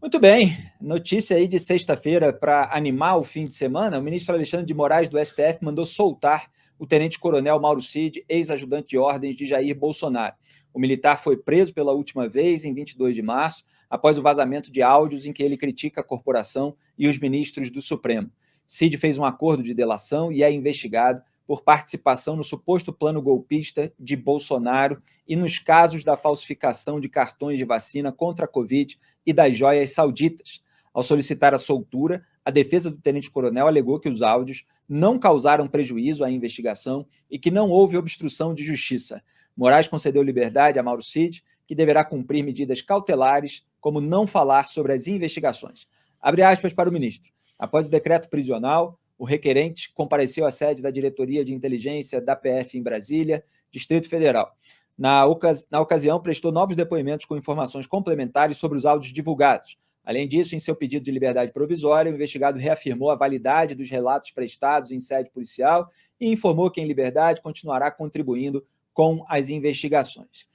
Muito bem, notícia aí de sexta-feira para animar o fim de semana. O ministro Alexandre de Moraes do STF mandou soltar o tenente-coronel Mauro Cid, ex-ajudante de ordens de Jair Bolsonaro. O militar foi preso pela última vez em 22 de março, após o vazamento de áudios em que ele critica a corporação e os ministros do Supremo. Cid fez um acordo de delação e é investigado por participação no suposto plano golpista de Bolsonaro e nos casos da falsificação de cartões de vacina contra a Covid e das joias sauditas. Ao solicitar a soltura, a defesa do tenente-coronel alegou que os áudios não causaram prejuízo à investigação e que não houve obstrução de justiça. Moraes concedeu liberdade a Mauro Cid, que deverá cumprir medidas cautelares, como não falar sobre as investigações. Abre aspas para o ministro. Após o decreto prisional, o requerente compareceu à sede da Diretoria de Inteligência da PF em Brasília, Distrito Federal. Na ocasião, prestou novos depoimentos com informações complementares sobre os áudios divulgados. Além disso, em seu pedido de liberdade provisória, o investigado reafirmou a validade dos relatos prestados em sede policial e informou que, em liberdade, continuará contribuindo com as investigações.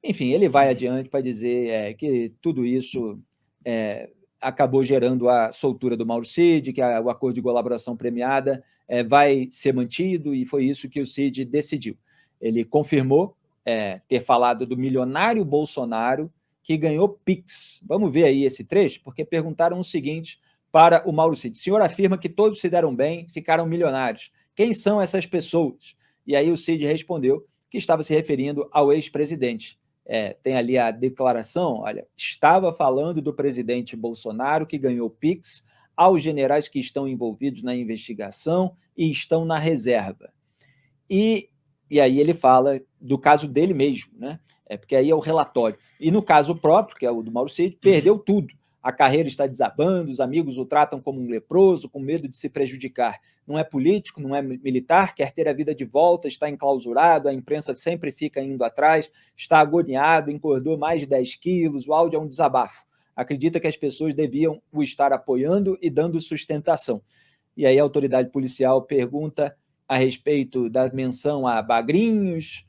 Enfim, ele vai adiante para dizer que tudo isso acabou gerando a soltura do Mauro Cid, que o acordo de colaboração premiada vai ser mantido, e foi isso que o Cid decidiu. Ele confirmou ter falado do milionário Bolsonaro que ganhou Pix. Vamos ver aí esse trecho, porque perguntaram o seguinte para o Mauro Cid. O senhor afirma que todos se deram bem, ficaram milionários. Quem são essas pessoas? E aí o Cid respondeu que estava se referindo ao ex-presidente. Tem ali a declaração, olha, estava falando do presidente Bolsonaro que ganhou Pix aos generais que estão envolvidos na investigação e estão na reserva. E aí ele fala do caso dele mesmo, né? Porque aí é o relatório. E no caso próprio, que é o do Mauro Cid, perdeu tudo. A carreira está desabando, os amigos o tratam como um leproso, com medo de se prejudicar. Não é político, não é militar, quer ter a vida de volta, está enclausurado, a imprensa sempre fica indo atrás, está agoniado, engordou mais de 10 quilos, o áudio é um desabafo. Acredita que as pessoas deviam o estar apoiando e dando sustentação. E aí a autoridade policial pergunta a respeito da menção a bagrinhos,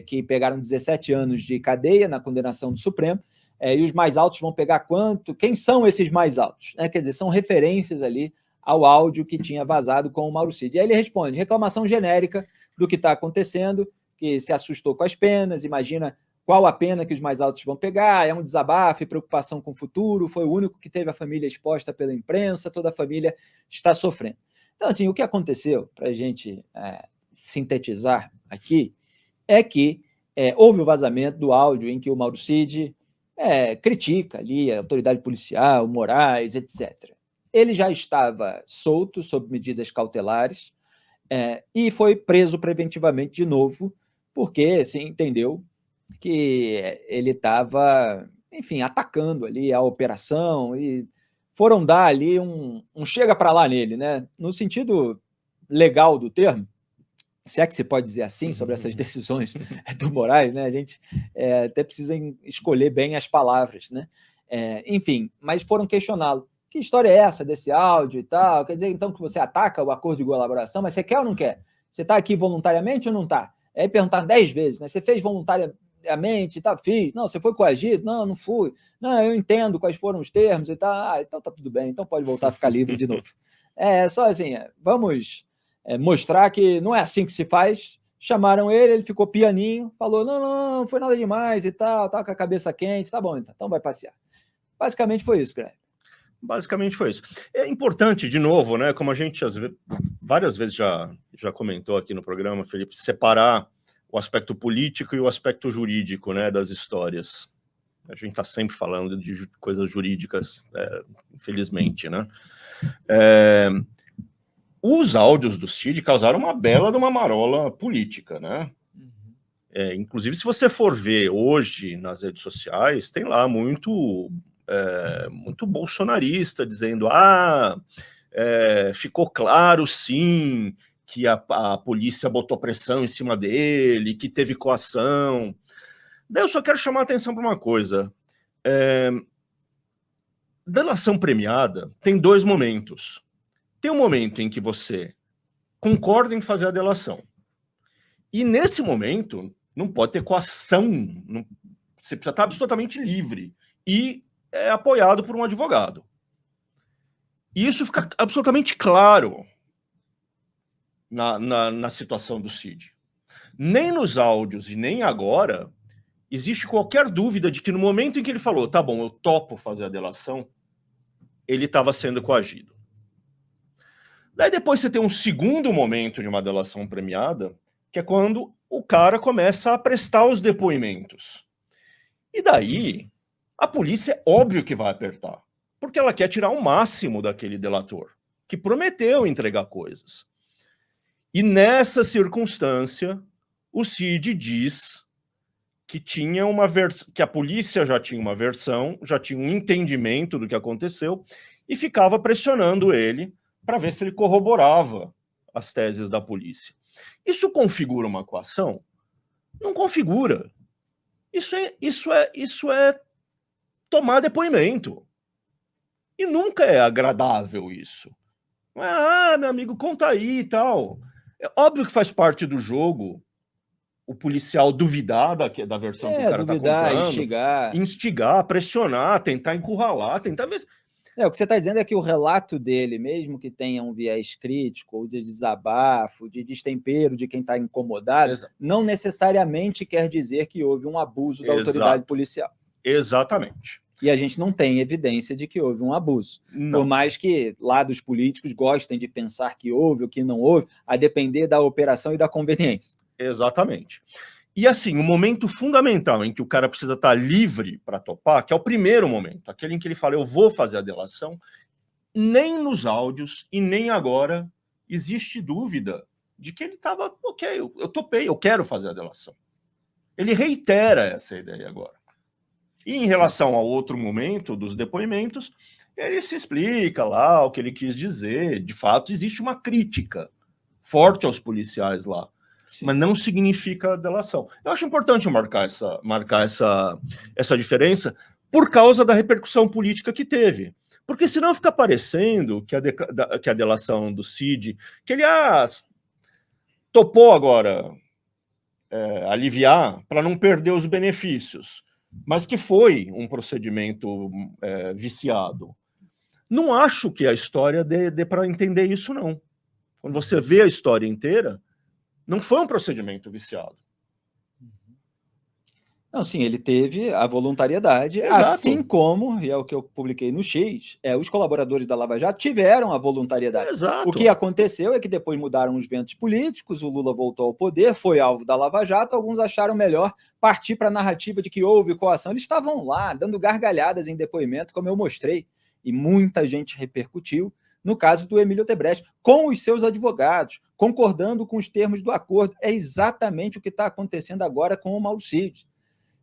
que pegaram 17 anos de cadeia na condenação do Supremo, e os mais altos vão pegar quanto? Quem são esses mais altos? Quer dizer, são referências ali ao áudio que tinha vazado com o Mauro Cid. E aí ele responde, reclamação genérica do que está acontecendo, que se assustou com as penas, imagina qual a pena que os mais altos vão pegar, é um desabafo e preocupação com o futuro, foi o único que teve a família exposta pela imprensa, toda a família está sofrendo. Então, assim, o que aconteceu, para a gente sintetizar aqui, é que houve o vazamento do áudio em que o Mauro Cid critica ali a autoridade policial, o Moraes, etc. Ele já estava solto sob medidas cautelares e foi preso preventivamente de novo, porque se entendeu que ele estava, enfim, atacando ali a operação e foram dar ali um chega para lá nele, né? No sentido legal do termo, se é que se pode dizer assim sobre essas decisões do Moraes, né? A gente até precisa escolher bem as palavras, né? Enfim, mas foram questioná-lo. Que história é essa desse áudio e tal? Quer dizer, então, que você ataca o acordo de colaboração, mas você quer ou não quer? Você está aqui voluntariamente ou não está? Aí perguntaram 10 vezes, né? Você fez voluntariamente? Tá, fiz. Não, você foi coagido? Não, não fui. Não, eu entendo quais foram os termos e tal. Então tá tudo bem, então pode voltar a ficar livre de novo. Só assim, vamos mostrar que não é assim que se faz. Chamaram ele ficou pianinho, falou, não foi nada demais e tal, tá com a cabeça quente, tá bom, então vai passear. Basicamente foi isso, Greg. Basicamente foi isso. É importante, de novo, né, como a gente várias vezes já comentou aqui no programa, Felipe, separar o aspecto político e o aspecto jurídico, né, das histórias. A gente está sempre falando de coisas jurídicas, infelizmente, né? Os áudios do Cid causaram uma bela de uma marola política, né? Inclusive, se você for ver hoje nas redes sociais, tem lá muito bolsonarista dizendo ficou claro, sim, que a polícia botou pressão em cima dele, que teve coação. Daí eu só quero chamar a atenção para uma coisa. Delação premiada tem dois momentos. Tem um momento em que você concorda em fazer a delação. E nesse momento, não pode ter coação. Você precisa estar absolutamente livre. E é apoiado por um advogado. E isso fica absolutamente claro na situação do Cid. Nem nos áudios e nem agora existe qualquer dúvida de que no momento em que ele falou, tá bom, eu topo fazer a delação, ele estava sendo coagido. Daí depois você tem um segundo momento de uma delação premiada, que é quando o cara começa a prestar os depoimentos. E daí, a polícia é óbvio que vai apertar, porque ela quer tirar o máximo daquele delator, que prometeu entregar coisas. E nessa circunstância, o Cid diz que tinha que a polícia já tinha uma versão, já tinha um entendimento do que aconteceu, e ficava pressionando ele para ver se ele corroborava as teses da polícia. Isso configura uma coação? Não configura. Isso é tomar depoimento. E nunca é agradável isso. Não é, meu amigo, conta aí e tal. É óbvio que faz parte do jogo o policial duvidar da versão que o cara está contando. Instigar, pressionar, tentar encurralar, tentar ver... O que você está dizendo é que o relato dele, mesmo que tenha um viés crítico, ou de desabafo, de destempero de quem está incomodado, não necessariamente quer dizer que houve um abuso da autoridade policial. Exatamente. E a gente não tem evidência de que houve um abuso. Não. Por mais que lados políticos gostem de pensar que houve ou que não houve, a depender da operação e da conveniência. Exatamente. E assim, o momento fundamental em que o cara precisa estar livre para topar, que é o primeiro momento, aquele em que ele fala, eu vou fazer a delação, nem nos áudios e nem agora existe dúvida de que ele estava, ok, eu topei, eu quero fazer a delação. Ele reitera essa ideia agora. E em relação ao outro momento dos depoimentos, ele se explica lá o que ele quis dizer. De fato, existe uma crítica forte aos policiais lá. Sim. Mas não significa delação. Eu acho importante marcar essa diferença por causa da repercussão política que teve. Porque senão fica parecendo que a delação do Cid, que ele topou agora aliviar para não perder os benefícios, mas que foi um procedimento viciado. Não acho que a história dê para entender isso, não. Quando você vê a história inteira, não foi um procedimento viciado. Não, sim, ele teve a voluntariedade, exato. Assim como, e é o que eu publiquei no X, os colaboradores da Lava Jato tiveram a voluntariedade. Exato. O que aconteceu é que depois mudaram os ventos políticos, o Lula voltou ao poder, foi alvo da Lava Jato, alguns acharam melhor partir para a narrativa de que houve coação. Eles estavam lá, dando gargalhadas em depoimento, como eu mostrei, e muita gente repercutiu, no caso do Emílio Odebrecht, com os seus advogados, concordando com os termos do acordo. É exatamente o que está acontecendo agora com o Mauro Cid.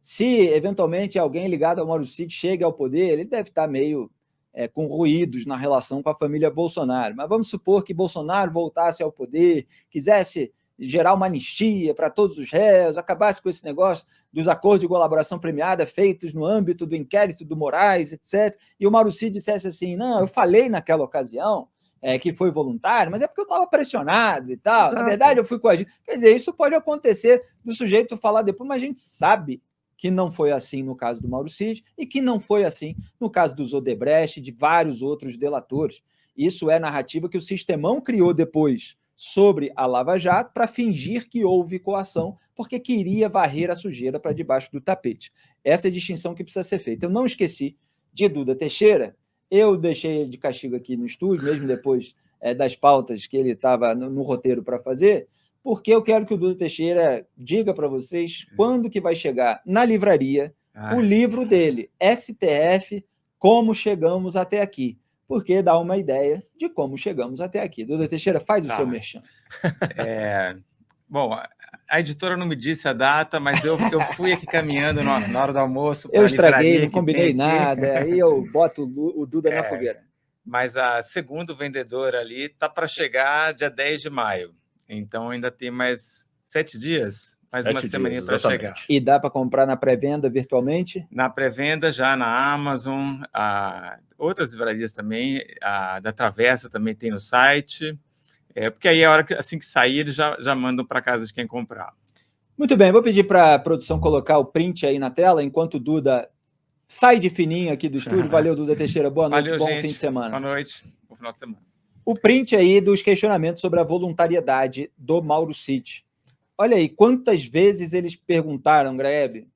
Se, eventualmente, alguém ligado ao Mauro Cid chegue ao poder, ele deve estar meio com ruídos na relação com a família Bolsonaro. Mas vamos supor que Bolsonaro voltasse ao poder, quisesse gerar uma anistia para todos os réus, acabasse com esse negócio dos acordos de colaboração premiada feitos no âmbito do inquérito do Moraes, etc. E o Mauro Cid dissesse assim, não, eu falei naquela ocasião que foi voluntário, mas é porque eu estava pressionado e tal. Exato. Na verdade, eu fui coagido. Quer dizer, isso pode acontecer do sujeito falar depois, mas a gente sabe que não foi assim no caso do Mauro Cid e que não foi assim no caso dos Odebrecht e de vários outros delatores. Isso é narrativa que o Sistemão criou depois sobre a Lava Jato para fingir que houve coação, porque queria varrer a sujeira para debaixo do tapete. Essa é a distinção que precisa ser feita. Eu não esqueci de Duda Teixeira, eu deixei ele de castigo aqui no estúdio, mesmo depois das pautas que ele estava no roteiro para fazer, porque eu quero que o Duda Teixeira diga para vocês quando que vai chegar na livraria o livro dele, STF, Como Chegamos Até Aqui, porque dá uma ideia de como chegamos até aqui. Duda Teixeira, faz o seu merchan. Bom, a editora não me disse a data, mas eu fui aqui caminhando na hora do almoço. Eu estraguei, não combinei nada, aí eu boto o Duda na fogueira. Mas a segundo vendedor ali está para chegar dia 10 de maio. Então ainda tem mais 7 dias, mais uma semana para chegar. E dá para comprar na pré-venda virtualmente? Na pré-venda já na Amazon, outras livrarias também, a da Travessa também tem no site, porque aí a hora que assim que sair eles já mandam para casa de quem comprar. Muito bem, vou pedir para a produção colocar o print aí na tela, enquanto o Duda sai de fininho aqui do estúdio. Valeu, Duda Teixeira. Boa noite, Valeu, bom gente. fim de semana. Boa noite, bom final de semana. O print aí dos questionamentos sobre a voluntariedade do Mauro Cid. Olha aí, quantas vezes eles perguntaram, Graeb?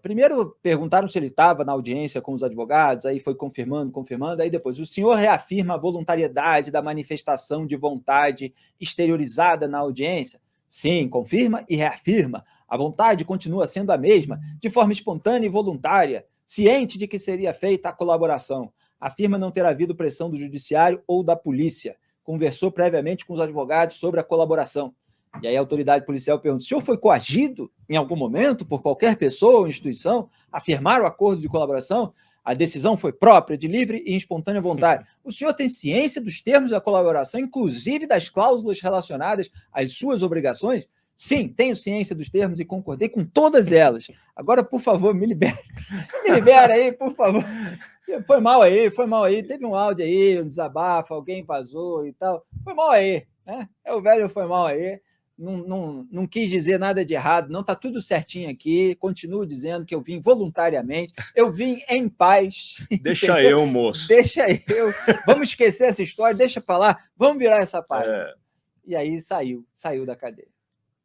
Primeiro perguntaram se ele estava na audiência com os advogados, aí foi confirmando, aí depois, o senhor reafirma a voluntariedade da manifestação de vontade exteriorizada na audiência? Sim, confirma e reafirma. A vontade continua sendo a mesma, de forma espontânea e voluntária, ciente de que seria feita a colaboração. Afirma não ter havido pressão do judiciário ou da polícia. Conversou previamente com os advogados sobre a colaboração. E aí a autoridade policial pergunta: o senhor foi coagido em algum momento por qualquer pessoa ou instituição a firmar o acordo de colaboração? A decisão foi própria, de livre e espontânea vontade. O senhor tem ciência dos termos da colaboração, inclusive das cláusulas relacionadas às suas obrigações? Sim, tenho ciência dos termos e concordei com todas elas. Agora, por favor, me libera. Me libera aí, por favor. Foi mal aí. Teve um áudio aí, um desabafo, alguém vazou e tal. Foi mal aí, né? O velho foi mal aí. Não quis dizer nada de errado, não, está tudo certinho aqui, continuo dizendo que eu vim voluntariamente, eu vim em paz. Deixa eu, moço. Deixa eu, vamos esquecer essa história, deixa para lá, vamos virar essa página. E aí saiu da cadeia.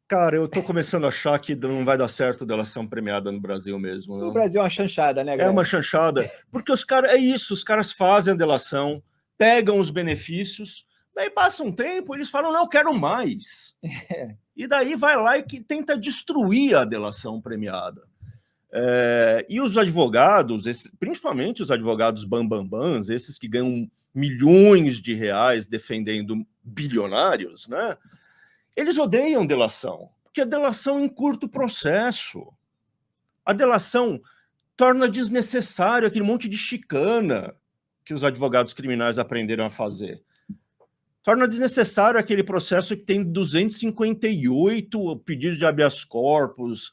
Cara, eu tô começando a achar que não vai dar certo delação premiada no Brasil mesmo. No Brasil é uma chanchada, né, Greg? É uma chanchada, porque os caras fazem a delação, pegam os benefícios, daí passa um tempo, eles falam, não, eu quero mais. E daí vai lá e tenta destruir a delação premiada. E os advogados, principalmente os advogados bambambãs, esses que ganham milhões de reais defendendo bilionários, né? Eles odeiam delação, porque a delação encurta o processo. A delação torna desnecessário aquele monte de chicana que os advogados criminais aprenderam a fazer. Torna desnecessário aquele processo que tem 258 pedidos de habeas corpus,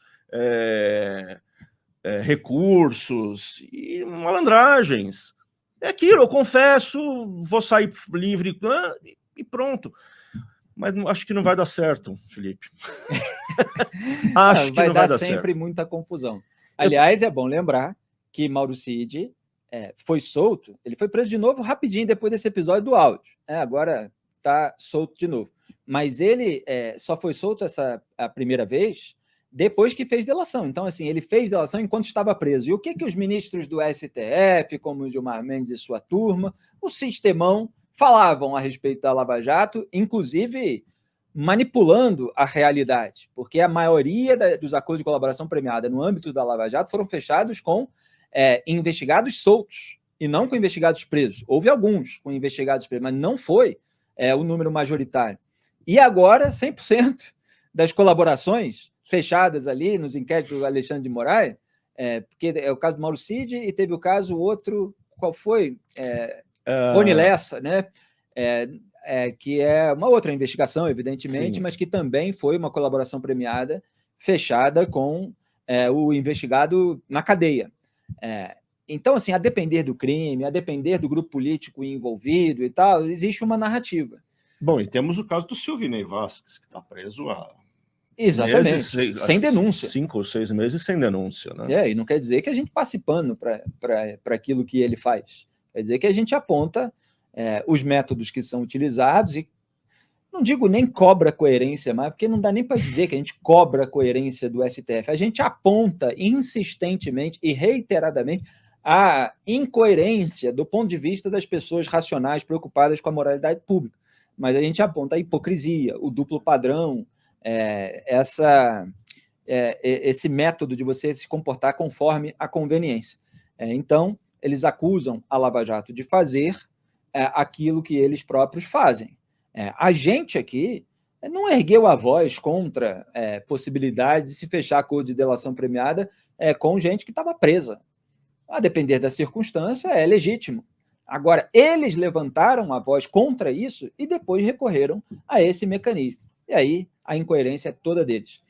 recursos e malandragens. É aquilo, eu confesso, vou sair livre e pronto. Mas acho que não vai dar certo, Felipe. Acho que não vai dar sempre muita confusão. Aliás, é bom lembrar que Mauro Cid foi solto, ele foi preso de novo rapidinho depois desse episódio do áudio. Agora está solto de novo. Mas ele só foi solto a primeira vez depois que fez delação. Então, assim, ele fez delação enquanto estava preso. E o que os ministros do STF, como o Gilmar Mendes e sua turma, o sistemão, falavam a respeito da Lava Jato, inclusive manipulando a realidade, porque a maioria dos acordos de colaboração premiada no âmbito da Lava Jato foram fechados com investigados soltos e não com investigados presos. Houve alguns com investigados presos, mas não foi o número majoritário. E agora, 100% das colaborações fechadas ali nos inquéritos do Alexandre de Moraes, porque é o caso do Mauro Cid e teve o caso outro, qual foi? Rony Lessa, né? Que é uma outra investigação, evidentemente, sim, mas que também foi uma colaboração premiada fechada com o investigado na cadeia. Então, assim, a depender do crime, a depender do grupo político envolvido e tal, existe uma narrativa. Bom, e temos o caso do Silvinei Vasquez, que está preso há exatamente, sem denúncia. 5 ou 6 meses sem denúncia, né? E não quer dizer que a gente passe pano para aquilo que ele faz. Quer dizer que a gente aponta os métodos que são utilizados e não digo nem cobra coerência mais, porque não dá nem para dizer que a gente cobra a coerência do STF. A gente aponta insistentemente e reiteradamente a incoerência do ponto de vista das pessoas racionais preocupadas com a moralidade pública. Mas a gente aponta a hipocrisia, o duplo padrão, esse método de você se comportar conforme a conveniência. Então, eles acusam a Lava Jato de fazer aquilo que eles próprios fazem. A gente aqui não ergueu a voz contra possibilidade de se fechar acordo de delação premiada com gente que estava presa. A depender da circunstância, é legítimo. Agora, eles levantaram a voz contra isso e depois recorreram a esse mecanismo. E aí, a incoerência é toda deles.